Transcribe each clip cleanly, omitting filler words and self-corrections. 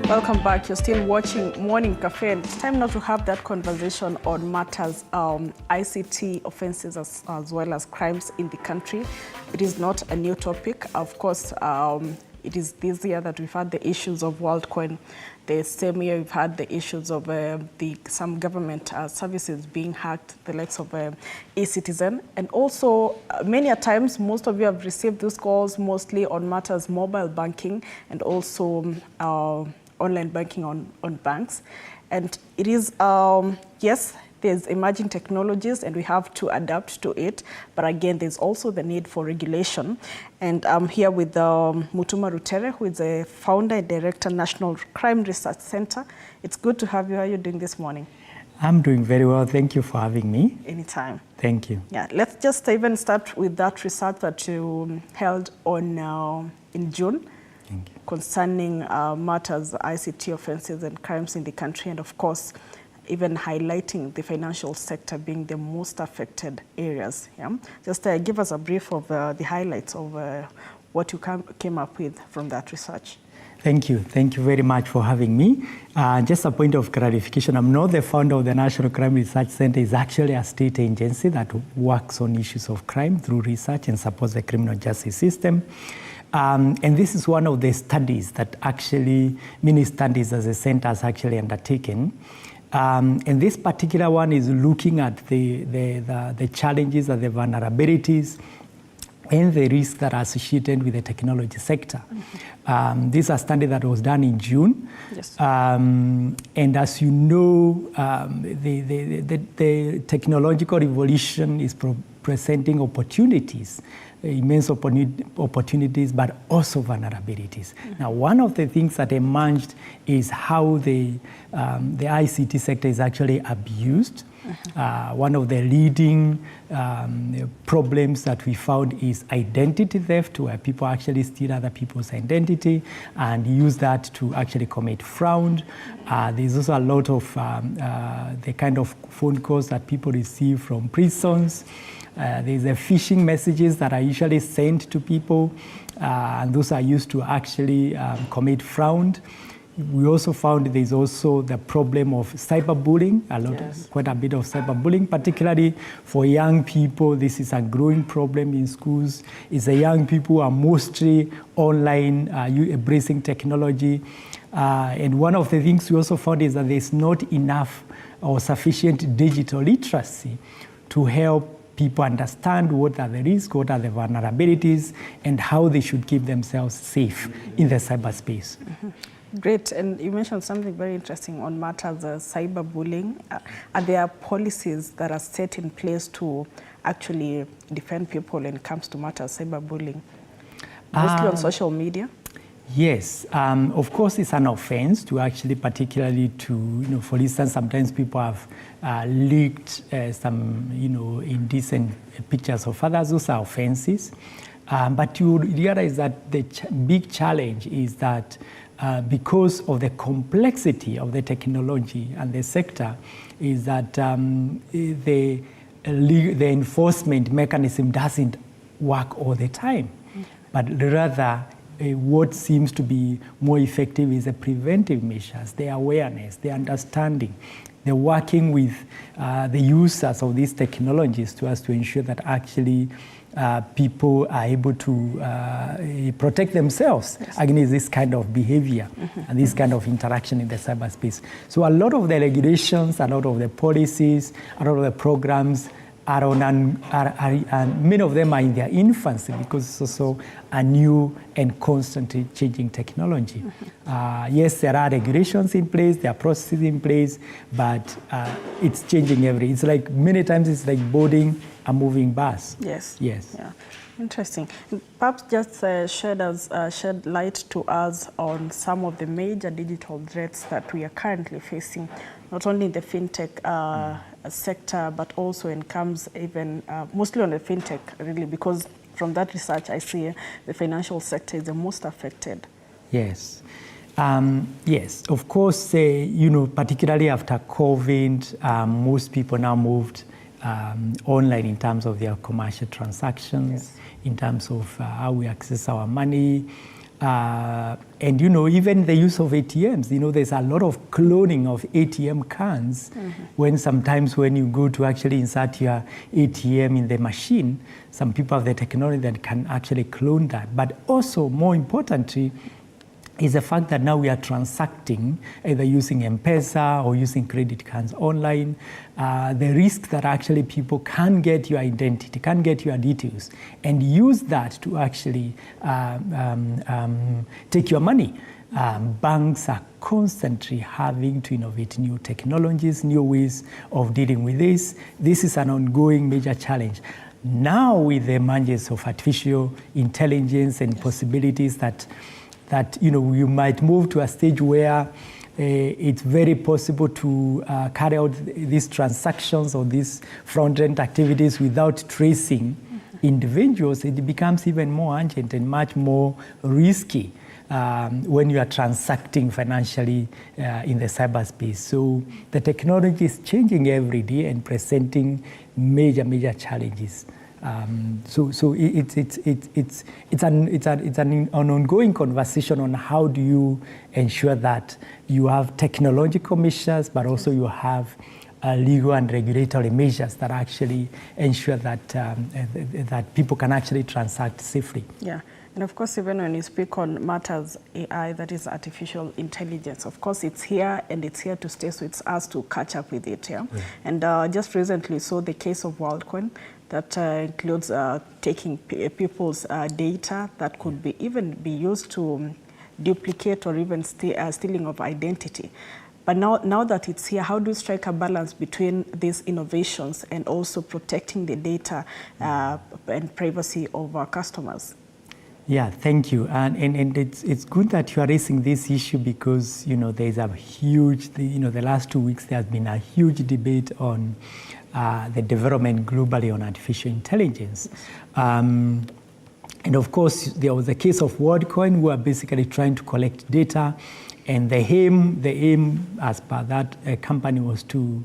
Welcome back. You're still watching Morning Cafe, and it's time now to have that conversation on matters ICT offenses as well as crimes in the country. It is not a new topic. Of course, it is this year that we've had the issues of WorldCoin. The same year we've had the issues of some government services being hacked, the likes of eCitizen. And also, many a times, most of you have received those calls mostly on matters mobile banking and also online banking on banks. And it is, yes, there's emerging technologies and we have to adapt to it. But again, there's also the need for regulation. And I'm here with Mutuma Rutere, who is a founder and director, National Crime Research Center. It's good to have you. How are you doing this morning? I'm doing very well. Thank you for having me. Anytime. Thank you. Yeah, let's just even start with that research that you held on in June. Thank you. Concerning matters, ICT offenses and crimes in the country, and of course, even highlighting the financial sector being the most affected areas. Yeah? Just give us a brief of the highlights of what you came up with from that research. Thank you. Thank you very much for having me. Just a point of clarification, I'm not the founder of the National Crime Research Center. It's actually a state agency that works on issues of crime through research and supports the criminal justice system. And this is one of the studies that actually, many studies as a center has actually undertaken. And this particular one is looking at the challenges and the vulnerabilities and the risks that are associated with the technology sector. Mm-hmm. This is a study that was done in June. Yes. And as you know, the technological revolution is presenting opportunities, immense opportunities, but also vulnerabilities. Mm-hmm. Now, one of the things that emerged is how the ICT sector is actually abused. Mm-hmm. One of the leading problems that we found is identity theft, where people actually steal other people's identity and use that to actually commit fraud. There's also a lot of the kind of phone calls that people receive from prisons. There's the phishing messages that are usually sent to people, and those are used to actually commit fraud. We also found there's also the problem of cyberbullying, quite a bit of cyberbullying, particularly for young people. This is a growing problem in schools. It's the young people who are mostly online, embracing technology. And one of the things we also found is that there's not enough or sufficient digital literacy to help people understand what are the risks, what are the vulnerabilities, and how they should keep themselves safe in the cyberspace. Mm-hmm. Great, and you mentioned something very interesting on matters of cyberbullying. Are there policies that are set in place to actually defend people when it comes to matters of cyberbullying, mostly on social media? Yes, of course it's an offense to actually, particularly to, for instance, sometimes people have leaked some, indecent pictures of others. Those are offenses. But you realize that the big challenge is that because of the complexity of the technology and the sector, is that the enforcement mechanism doesn't work all the time, but rather what seems to be more effective is the preventive measures, the awareness, the understanding, the working with the users of these technologies to ensure that actually people are able to protect themselves against this kind of behavior and this kind of interaction in the cyberspace. So a lot of the regulations, a lot of the policies, a lot of the programs are many of them are in their infancy because it's also a new and constantly changing technology. Yes, there are regulations in place, there are processes in place, but it's changing it's like many times it's like boarding a moving bus. Yes. Yes. Yeah. Interesting. Perhaps just shed light to us on some of the major digital threats that we are currently facing, not only in the fintech sector, but also in comes even mostly on the fintech, really, because from that research I see the financial sector is the most affected. Yes. Yes, of course, particularly after COVID, most people now moved online in terms of their commercial transactions, in terms of how we access our money. And even the use of ATMs, there's a lot of cloning of ATM cards sometimes when you go to actually insert your ATM in the machine, some people have the technology that can actually clone that. But also, more importantly, is the fact that now we are transacting either using M-Pesa or using credit cards online. The risk that actually people can get your identity, can get your details, and use that to actually take your money. Banks are constantly having to innovate new technologies, new ways of dealing with this. This is an ongoing major challenge. Now with the emergence of artificial intelligence and possibilities that you might move to a stage where it's very possible to carry out these transactions or these front-end activities without tracing individuals. It becomes even more urgent and much more risky when you are transacting financially in the cyberspace. So the technology is changing every day and presenting major challenges. So it's an ongoing conversation on how do you ensure that you have technological measures, but also you have legal and regulatory measures that actually ensure that that people can actually transact safely. Yeah. And of course, even when you speak on matters AI, that is artificial intelligence, of course, it's here and it's here to stay, so it's us to catch up with it. Yeah? And just recently saw the case of WorldCoin that includes taking people's data that could even be used to duplicate or even stealing of identity. But now that it's here, how do you strike a balance between these innovations and also protecting the data and privacy of our customers? Yeah, thank you. And it's good that you are raising this issue because, there's a huge, the last 2 weeks there has been a huge debate on the development globally on artificial intelligence. And of course, there was a case of WorldCoin who are basically trying to collect data. And the aim as per that company was to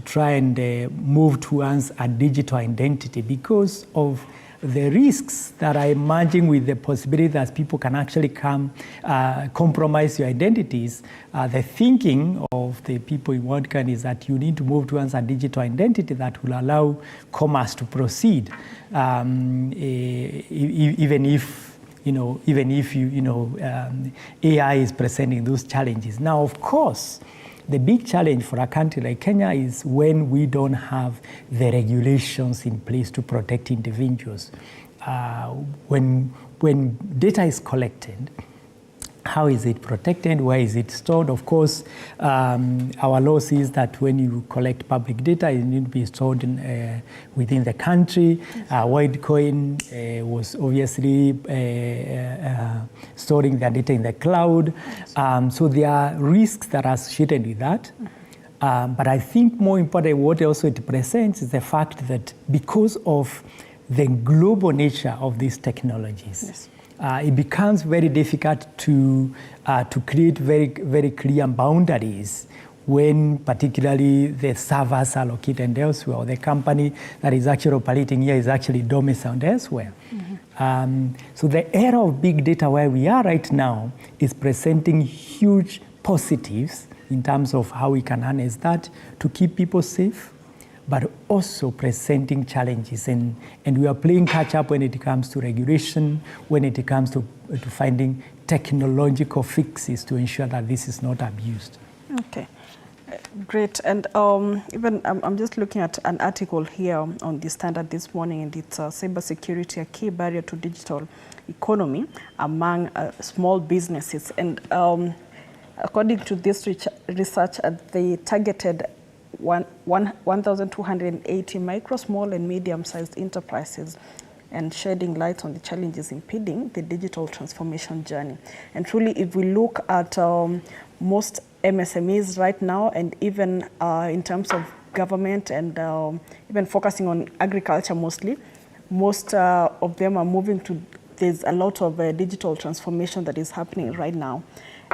try and move towards a digital identity because of the risks that are emerging with the possibility that people can actually compromise your identities. The thinking of the people in WorldCoin is that you need to move towards a digital identity that will allow commerce to proceed, even if AI is presenting those challenges. Now, of course, the big challenge for a country like Kenya is when we don't have the regulations in place to protect individuals. When data is collected, how is it protected? Where is it stored? Of course, our law says that when you collect public data, it needs to be stored within the country. WorldCoin was obviously storing their data in the cloud. So there are risks that are associated with that. But I think more important, what also it presents is the fact that because of the global nature of these technologies, it becomes very difficult to create very clear boundaries when particularly the servers are located elsewhere, or the company that is actually operating here is actually domiciled elsewhere. So the era of big data where we are right now is presenting huge positives in terms of how we can harness that to keep people safe, but also presenting challenges. And we are playing catch up when it comes to regulation, when it comes to finding technological fixes to ensure that this is not abused. Okay, great. And even I'm just looking at an article here on the Standard this morning, and it's cybersecurity, a key barrier to digital economy among small businesses. And according to this research, they targeted 1,280 micro, small and medium-sized enterprises, and shedding light on the challenges impeding the digital transformation journey. And truly, if we look at most MSMEs right now, and even in terms of government and even focusing on agriculture mostly, most of them are moving to, there's a lot of digital transformation that is happening right now.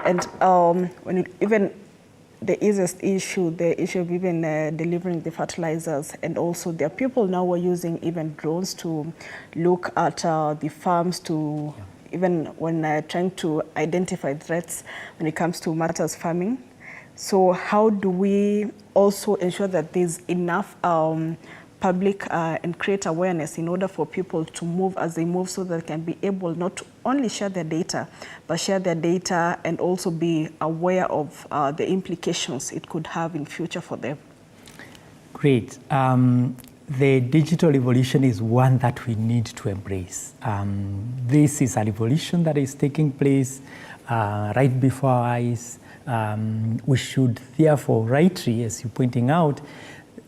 And even the easiest issue, the issue of even delivering the fertilizers, and also there are people now who are using even drones to look at the farms to even when trying to identify threats when it comes to matters farming. So how do we also ensure that there's enough public and create awareness in order for people to move as they move, so that they can be able not to only share their data, but share their data and also be aware of the implications it could have in future for them? Great. The digital revolution is one that we need to embrace. This is a revolution that is taking place right before our eyes. We should therefore rightly, as you're pointing out,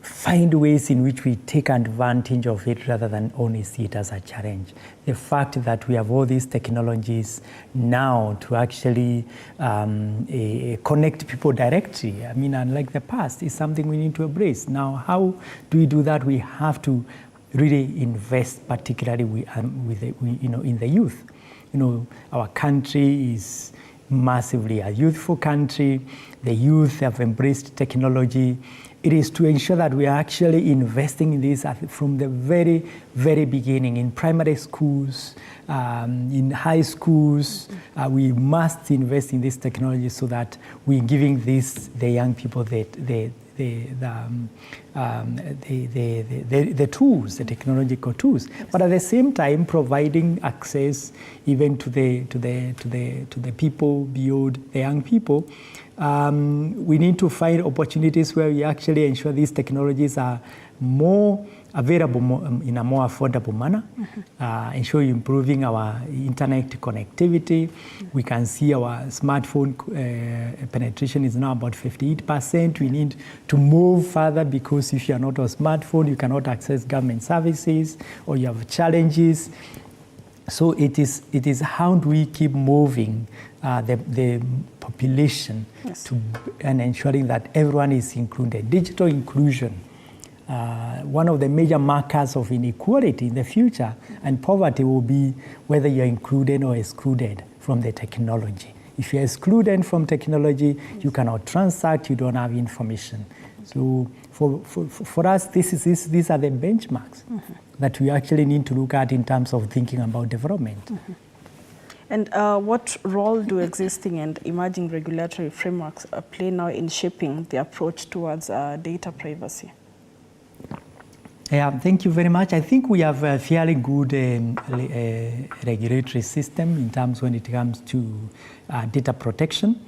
find ways in which we take advantage of it rather than only see it as a challenge. The fact that we have all these technologies now to actually connect people directly, I mean, unlike the past, is something we need to embrace. Now, how do we do that? We have to really invest, particularly in the youth. Our country is massively a youthful country. The youth have embraced technology. It is to ensure that we are actually investing in this from the very, very beginning, in primary schools, in high schools. We must invest in this technology so that we're giving the young people the tools, the technological tools, but at the same time providing access even to the people beyond the young people. We need to find opportunities where we actually ensure these technologies are more available in a more affordable manner, ensure improving our internet connectivity. We can see our smartphone penetration is now about 58%. We need to move further, because if you are not on a smartphone, you cannot access government services, or you have challenges. So it is how do we keep moving the population and ensuring that everyone is included. Digital inclusion, one of the major markers of inequality in the future and poverty will be whether you're included or excluded from the technology. If you're excluded from technology, you cannot transact, you don't have information. So for us, these are the benchmarks that we actually need to look at in terms of thinking about development. And what role do existing and emerging regulatory frameworks play now in shaping the approach towards data privacy? Yeah, thank you very much. I think we have a fairly good regulatory system in terms when it comes to data protection.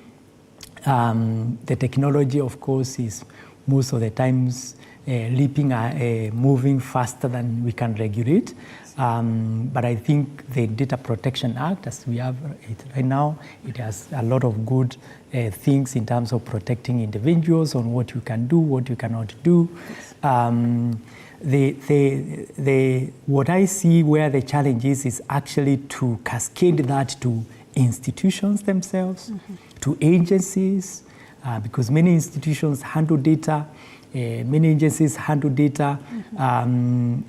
The technology, of course, is most of the times moving faster than we can regulate. But I think the Data Protection Act, as we have it right now, it has a lot of good things in terms of protecting individuals on what you can do, what you cannot do. What I see where the challenge is actually to cascade that to institutions themselves, to agencies, because many institutions handle data, many agencies handle data.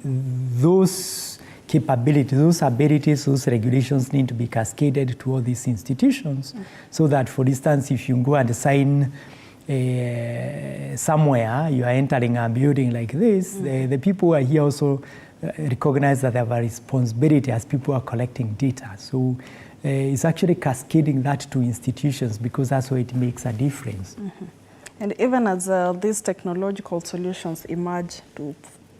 Those capabilities, those abilities, those regulations need to be cascaded to all these institutions, so that, for instance, if you go and sign somewhere, you are entering a building like this, the people who are here also recognize that they have a responsibility as people are collecting data. So it's actually cascading that to institutions, because that's where it makes a difference. And even as these technological solutions emerge to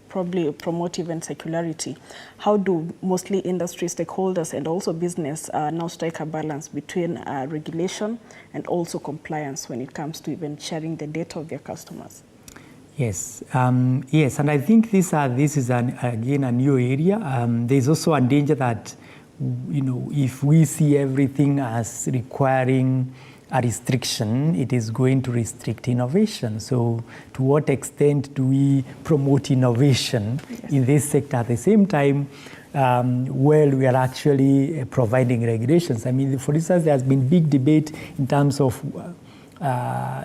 probably promote even circularity, how do mostly industry stakeholders and also business now strike a balance between regulation and also compliance when it comes to even sharing the data of their customers? Yes, yes, and I think this is again a new area. There's also a danger that, if we see everything as requiring a restriction, it is going to restrict innovation. So to what extent do we promote innovation in this sector at the same time we are actually providing regulations? I mean, for instance, there has been big debate in terms of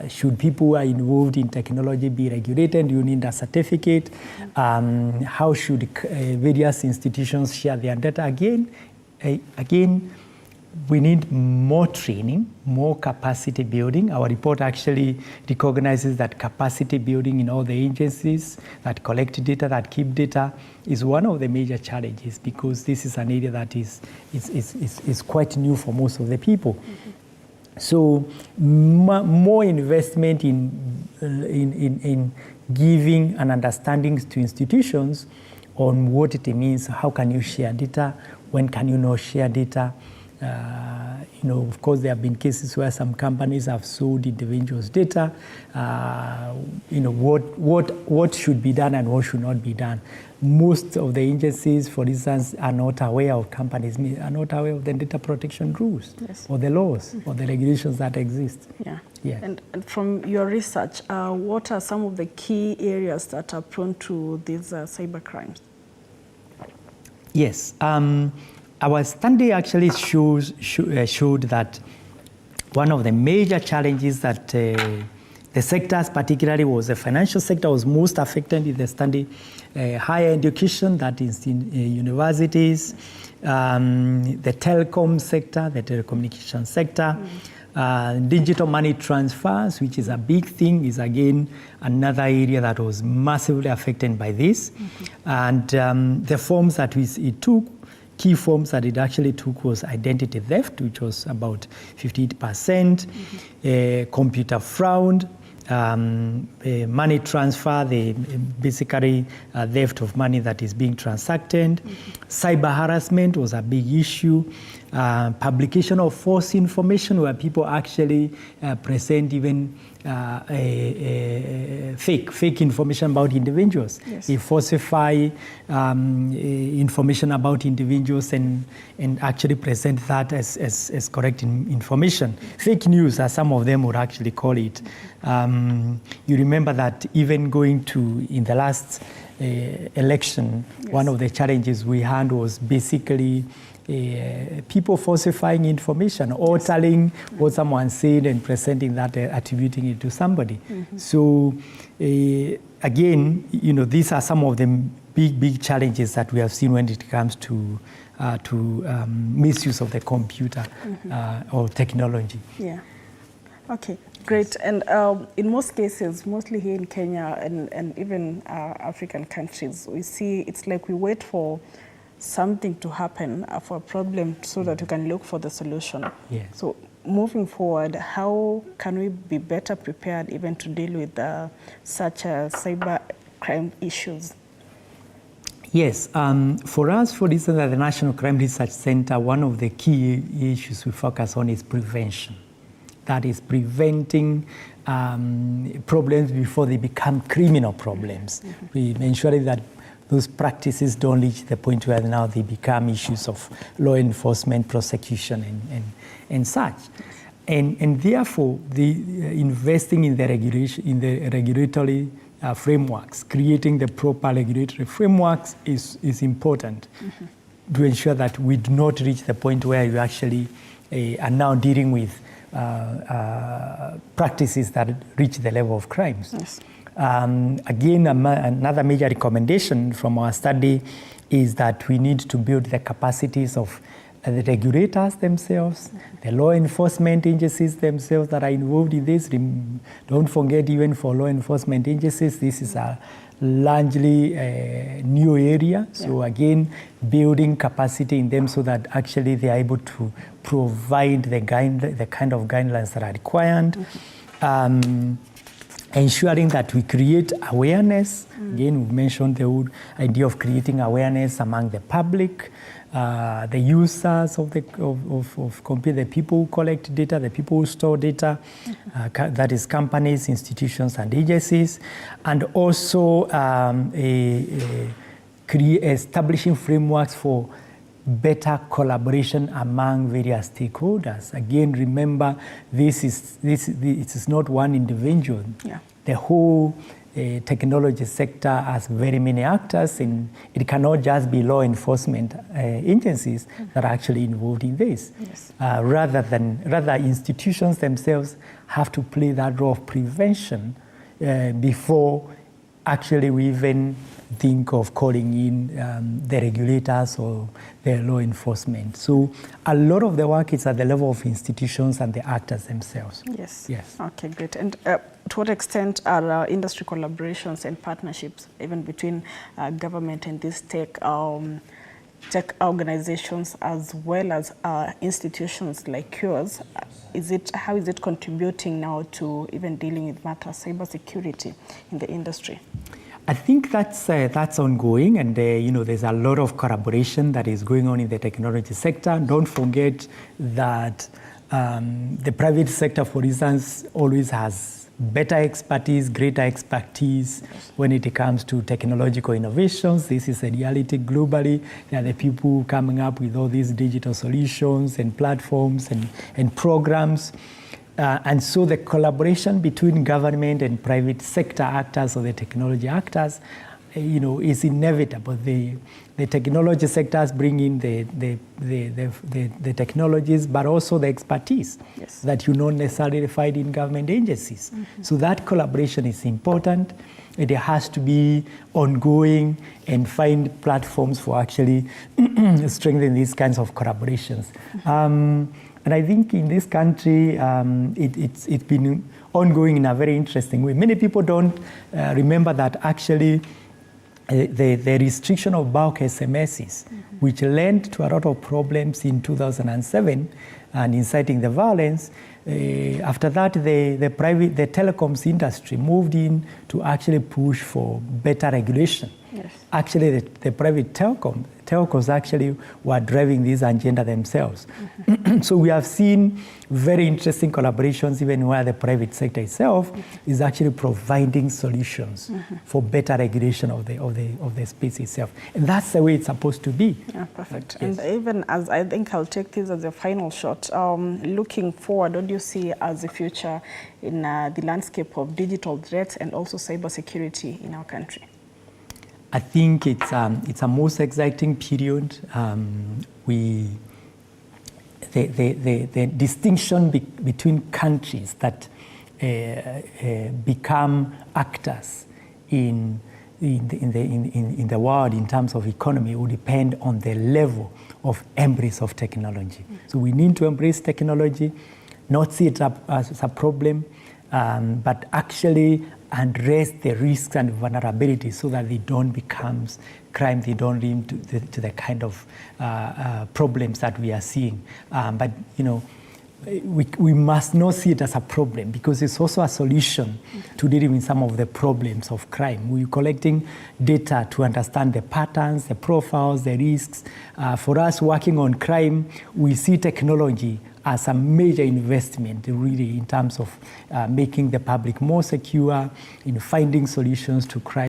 should people who are involved in technology be regulated? Do you need a certificate? How should various institutions share their data? Again, we need more training, more capacity building. Our report actually recognizes that capacity building in all the agencies that collect data, that keep data, is one of the major challenges, because this is an area that is quite new for most of the people. Mm-hmm. So more investment in giving an understanding to institutions on what it means. How can you share data? When can you not share data? Of course, there have been cases where some companies have sold individuals' data. What should be done and what should not be done. Most of the agencies, for instance, are not aware of companies, are not aware of the data protection rules, yes, or the laws, or the regulations that exist. Yeah. Yeah. And from your research, what are some of the key areas that are prone to these cyber crimes? Yes. Our study actually showed that one of the major challenges that the sectors, particularly was the financial sector, was most affected in the study. Higher education, that is in universities, the telecom sector, the telecommunication sector, digital money transfers, which is a big thing, is again another area that was massively affected by this. Mm-hmm. And the forms that it took, key forms that it actually took, was identity theft, which was about 58%, mm-hmm. Computer fraud, money transfer, basically theft of money that is being transacted. Mm-hmm. Cyber harassment was a big issue. Publication of false information, where people actually present even fake information about individuals. Yes. They falsify information about individuals and actually present that as correct information. Fake news, as some of them would actually call it. You remember that even going to, in the last election, yes, one of the challenges we had was basically people falsifying information, altering what someone said and presenting that, attributing it to somebody. Mm-hmm. So again, these are some of the big challenges that we have seen when it comes to misuse of the computer, mm-hmm. Or technology. Yeah. Okay, great. And in most cases, mostly here in Kenya and even African countries, we see it's like we wait for something to happen, for a problem, so that we can look for the solution. Yeah. So moving forward, how can we be better prepared even to deal with such cyber crime issues? Yes. For us, for instance, at the National Crime Research Center, one of the key issues we focus on is prevention. That is preventing problems before they become criminal problems. Mm-hmm. We ensuring that those practices don't reach the point where now they become issues of law enforcement, prosecution, and such. And therefore, investing in the regulation, in the regulatory frameworks, creating the proper regulatory frameworks is important, mm-hmm. to ensure that we do not reach the point where you actually are now dealing with practices that reach the level of crimes. Yes. Again, another major recommendation from our study is that we need to build the capacities of the regulators themselves, the law enforcement agencies themselves that are involved in this. Don't forget, even for law enforcement agencies, this is a largely new area. So again, building capacity in them so that actually they are able to provide the kind of guidelines that are required. Mm-hmm. Ensuring that we create awareness. Again, we mentioned the whole idea of creating awareness among the public, the users of computer, the people who collect data, the people who store data, that is companies, institutions, and agencies, and also establishing frameworks for better collaboration among various stakeholders. Again, remember, it is not one individual. Yeah. The whole technology sector has very many actors, and it cannot just be law enforcement agencies that are actually involved in this. Yes. Rather, institutions themselves have to play that role of prevention before actually we even think of calling in the regulators or the law enforcement. So a lot of the work is at the level of institutions and the actors themselves. Yes. Yes. Okay, great. And to what extent are industry collaborations and partnerships, even between government and these tech organizations, as well as institutions like yours, how is it contributing now to even dealing with matters cybersecurity in the industry? I think that's ongoing, and there's a lot of collaboration that is going on in the technology sector. Don't forget that the private sector, for instance, always has better expertise, greater expertise when it comes to technological innovations. This is a reality globally. They are the people coming up with all these digital solutions and platforms and programs. And so the collaboration between government and private sector actors or the technology actors, is inevitable. The technology sectors bring in the technologies, but also the expertise that you not necessarily find in government agencies. Mm-hmm. So that collaboration is important. It has to be ongoing and find platforms for actually strengthening these kinds of collaborations. Mm-hmm. And I think in this country, it's been ongoing in a very interesting way. Many people don't remember that actually the restriction of bulk SMSs, which led to a lot of problems in 2007 and inciting the violence, after that, the telecoms industry moved in to actually push for better regulation. Yes. Actually, the private telcos actually were driving this agenda themselves. Mm-hmm. So we have seen very interesting collaborations, even where the private sector itself is actually providing solutions for better regulation of the space itself. And that's the way it's supposed to be. Yeah, perfect. Yes. And even as I think I'll take this as a final shot, looking forward, what do you see as the future in the landscape of digital threats and also cybersecurity in our country? I think it's a most exciting period. The distinction between countries that become actors in the world in terms of economy will depend on the level of embrace of technology. So we need to embrace technology, not see it as a problem, but actually address the risks and vulnerabilities so that they don't become crime, they don't lead to the kind of problems that we are seeing. But we must not see it as a problem, because it's also a solution to dealing with some of the problems of crime. We're collecting data to understand the patterns, the profiles, the risks. For us working on crime, we see technology as a major investment, really, in terms of making the public more secure, in finding solutions to crime.